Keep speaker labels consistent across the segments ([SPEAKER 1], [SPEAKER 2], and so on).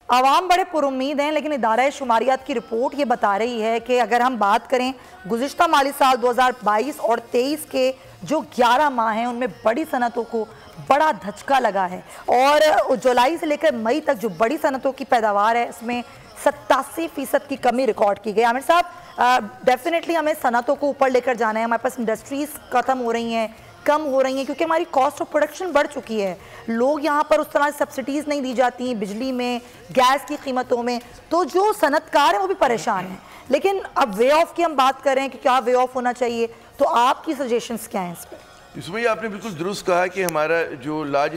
[SPEAKER 1] عوام بڑے پرامید ہیں، لیکن ادارہ شماریات کی رپورٹ یہ بتا رہی ہے کہ اگر ہم بات کریں گزشتہ مالی سال 2022 اور 23 کے جو 11 ماہ ہیں ان میں بڑی صنعتوں کو بڑا دھچکا لگا ہے، اور جولائی سے لے کر مئی تک جو بڑی صنعتوں کی پیداوار ہے اس میں 87% کی کمی ریکارڈ کی گئی۔ عامر صاحب، ڈیفینیٹلی ہمیں صنعتوں کو اوپر لے کر جانا ہے، ہمارے پاس انڈسٹریز ختم ہو رہی ہیں، کم ہو رہی ہیں، کیونکہ ہماری کاسٹ آف پروڈکشن بڑھ چکی ہے، لوگ یہاں پر اس طرح سبسڈیز نہیں دی جاتی ہیں بجلی میں، گیس کی قیمتوں میں، تو جو صنعت کار ہیں وہ بھی پریشان ہیں۔ لیکن اب وے آف کی ہم بات کر رہے ہیں کہ کیا وے آف ہونا چاہیے، تو آپ کی سجیشنز کیا ہیں اس پہ؟
[SPEAKER 2] اس میں آپ نے بالکل درست کہا کہ ہمارا جو لارج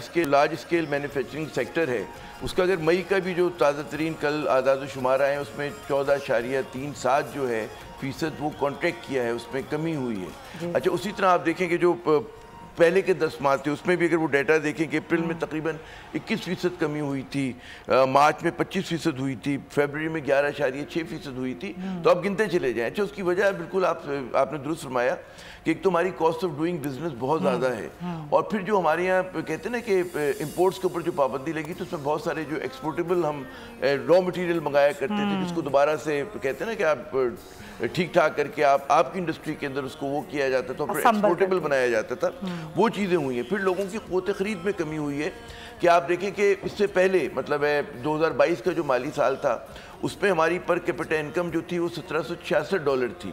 [SPEAKER 2] اسکیل مینوفیکچرنگ سیکٹر ہے اس کا اگر مئی کا بھی جو تازہ ترین کل اعداد و شمار آئے ہیں اس میں 14.37 جو ہے فیصد وہ کانٹریکٹ کیا ہے، اس میں کمی ہوئی ہے۔ اچھا، اسی طرح آپ دیکھیں کہ جو پہلے کے 10 ماہ تھے اس میں بھی اگر وہ ڈیٹا دیکھیں کہ اپریل میں تقریباً 21% کمی ہوئی تھی، مارچ میں 25% ہوئی تھی، فیبرری میں 11.6% ہوئی تھی، تو آپ گنتے چلے جائیں۔ اچھا، اس کی وجہ بالکل آپ نے درست فرمایا کہ ایک تو ہماری کاسٹ آف ڈوئنگ بزنس بہت زیادہ ہے، اور پھر جو ہمارے یہاں کہتے ہیں نا کہ امپورٹس کے اوپر جو پابندی لگی تو اس میں بہت سارے جو ایکسپورٹیبل ہم را مٹیریل منگایا کرتے تھے جس کو دوبارہ سے کہتے ہیں نا کہ آپ ٹھیک ٹھاک کر کے آپ کی انڈسٹری کے اندر اس کو وہ کیا جاتا تھا، پھر ایکسپورٹیبل بنایا جاتا تھا، وہ چیزیں ہوئی ہیں۔ پھر لوگوں کی قوت خرید میں کمی ہوئی ہے کہ آپ دیکھیں کہ اس سے پہلے مطلب ہے 2022 کا جو مالی سال تھا اس میں ہماری پر کیپٹا انکم جو تھی وہ $1766 تھی،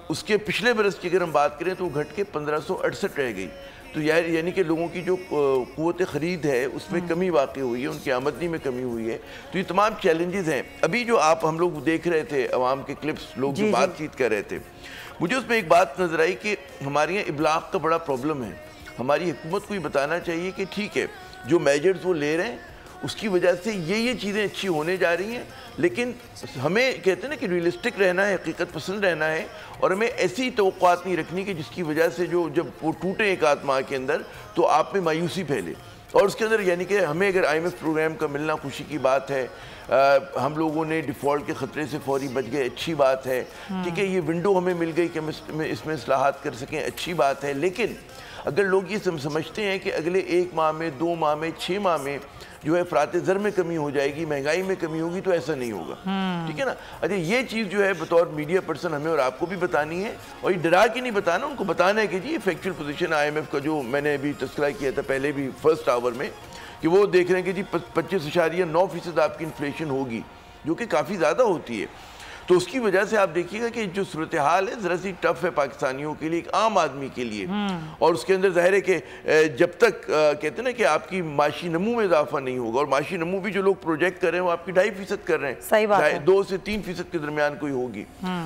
[SPEAKER 2] اس کے پچھلے برس کی اگر ہم بات کریں تو وہ گھٹ کے 1568 رہ گئی، تو یعنی کہ لوگوں کی جو قوت خرید ہے اس میں کمی واقع ہوئی ہے، ان کی آمدنی میں کمی ہوئی ہے۔ تو یہ تمام چیلنجز ہیں۔ ابھی جو ہم لوگ دیکھ رہے تھے عوام کے کلپس، لوگ جو بات چیت کر رہے تھے، مجھے اس میں ایک بات نظر آئی کہ ہمارے یہاں ابلاغ کا بڑا پرابلم ہے۔ ہماری حکومت کو یہ بتانا چاہیے کہ ٹھیک ہے جو میجرز وہ لے رہے ہیں اس کی وجہ سے یہ چیزیں اچھی ہونے جا رہی ہیں، لیکن ہمیں کہتے ہیں نا کہ ریئلسٹک رہنا ہے، حقیقت پسند رہنا ہے، اور ہمیں ایسی توقعات نہیں رکھنی کہ جس کی وجہ سے جب وہ ٹوٹے ایک آدھ ماہ کے اندر تو آپ میں مایوسی پھیلے۔ اور اس کے اندر یعنی کہ ہمیں اگر IMF پروگرام کا ملنا خوشی کی بات ہے، ہم لوگوں نے ڈیفالٹ کے خطرے سے فوری بچ گئے، اچھی بات ہے، ٹھیک ہے، یہ ونڈو ہمیں مل گئی کہ ہم اس میں اصلاحات کر سکیں، اچھی بات ہے۔ لیکن اگر لوگ یہ سمجھتے ہیں کہ اگلے 1 ماہ میں، 2 ماہ میں، 6 ماہ میں جو ہے افراط زر میں کمی ہو جائے گی، مہنگائی میں کمی ہوگی، تو ایسا نہیں ہوگا، ٹھیک ہے نا۔ اچھا، یہ چیز جو ہے بطور میڈیا پرسن ہمیں اور آپ کو بھی بتانی ہے، اور یہ ڈرا کے نہیں بتانا، ان کو بتانا ہے کہ جی یہ فیکچوئل پوزیشن IMF کا جو میں نے ابھی تذکرہ کیا تھا پہلے بھی فرسٹ آور میں، کہ وہ دیکھ رہے ہیں کہ جی 25.9% آپ کی انفلیشن ہوگی، جو کہ کافی زیادہ ہوتی ہے۔ تو اس کی وجہ سے آپ دیکھیے گا کہ جو صورتحال ہے ذرا سی ٹف ہے پاکستانیوں کے لیے، ایک عام آدمی کے لیے، اور اس کے اندر ظاہر ہے کہ جب تک کہتے ہیں نا کہ آپ کی معاشی نمو میں اضافہ نہیں ہوگا، اور معاشی نمو بھی جو لوگ پروجیکٹ کر رہے ہیں وہ آپ کی 2.5% کر رہے ہیں،
[SPEAKER 1] صحیح بات ہے،
[SPEAKER 2] 2 سے 3% کے درمیان کوئی ہوگی،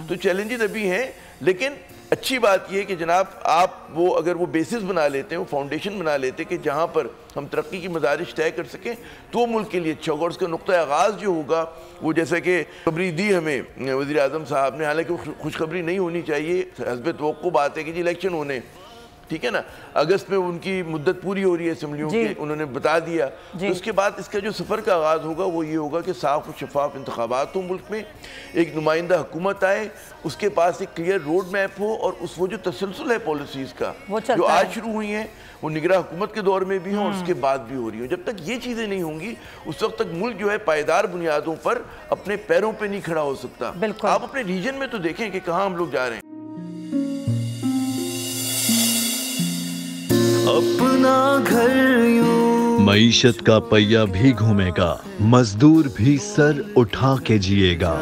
[SPEAKER 2] تو چیلنجز ابھی ہیں۔ لیکن اچھی بات یہ ہے کہ جناب آپ اگر وہ بیسس بنا لیتے ہیں، وہ فاؤنڈیشن بنا لیتے ہیں کہ جہاں پر ہم ترقی کی مدارج طے کر سکیں تو وہ ملک کے لیے اچھا ہوگا، اور اس کا نقطہ آغاز جو ہوگا وہ جیسا کہ خبری دی ہمیں وزیر اعظم صاحب نے، حالانکہ وہ خوشخبری نہیں ہونی چاہیے، حسب توقع بات ہے کہ جی الیکشن ہونے، ٹھیک ہے نا، اگست میں ان کی مدت پوری ہو رہی ہے اسمبلیوں کی، انہوں نے بتا دیا، تو اس کے بعد اس کا جو سفر کا آغاز ہوگا وہ یہ ہوگا کہ صاف و شفاف انتخابات ہوں ملک میں، ایک نمائندہ حکومت آئے، اس کے پاس ایک کلیئر روڈ میپ ہو، اور وہ جو تسلسل ہے پالیسیز کا جو آج شروع ہوئی ہیں وہ نگراں حکومت کے دور میں بھی ہوں اور اس کے بعد بھی ہو رہی ہوں۔ جب تک یہ چیزیں نہیں ہوں گی اس وقت تک ملک جو ہے پائیدار بنیادوں پر اپنے پیروں پہ نہیں کھڑا ہو سکتا۔ آپ اپنے ریجن میں تو دیکھیں کہ کہاں ہم لوگ جا رہے ہیں۔
[SPEAKER 3] اپنا گھر یوں
[SPEAKER 4] معیشت کا پہیہ بھی گھومے گا، مزدور بھی سر اٹھا کے جیے گا،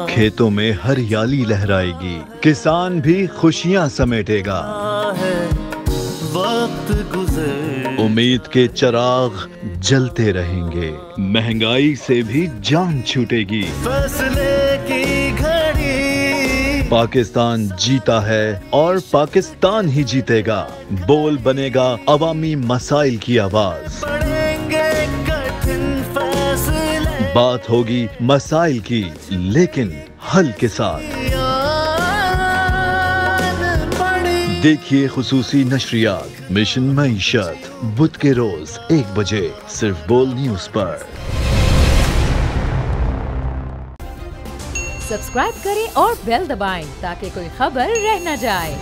[SPEAKER 4] کھیتوں میں ہریالی لہرائے گی، کسان بھی خوشیاں سمیٹے گا،
[SPEAKER 3] وقت گزر
[SPEAKER 4] امید کے چراغ جلتے رہیں گے، مہنگائی سے بھی جان چھوٹے گی،
[SPEAKER 3] فیصلے کی گھڑی
[SPEAKER 4] پاکستان جیتا ہے اور پاکستان ہی جیتے گا، بول بنے گا عوامی مسائل کی آواز،
[SPEAKER 3] پڑیں گے کٹھن فیصلے،
[SPEAKER 4] بات ہوگی مسائل کی لیکن حل کے ساتھ۔ دیکھیے خصوصی نشریات مشن معیشت بدھ کے روز 1 بجے صرف بول نیوز پر۔
[SPEAKER 5] سبسکرائب کریں اور بیل دبائیں تاکہ کوئی خبر رہ نہ جائے۔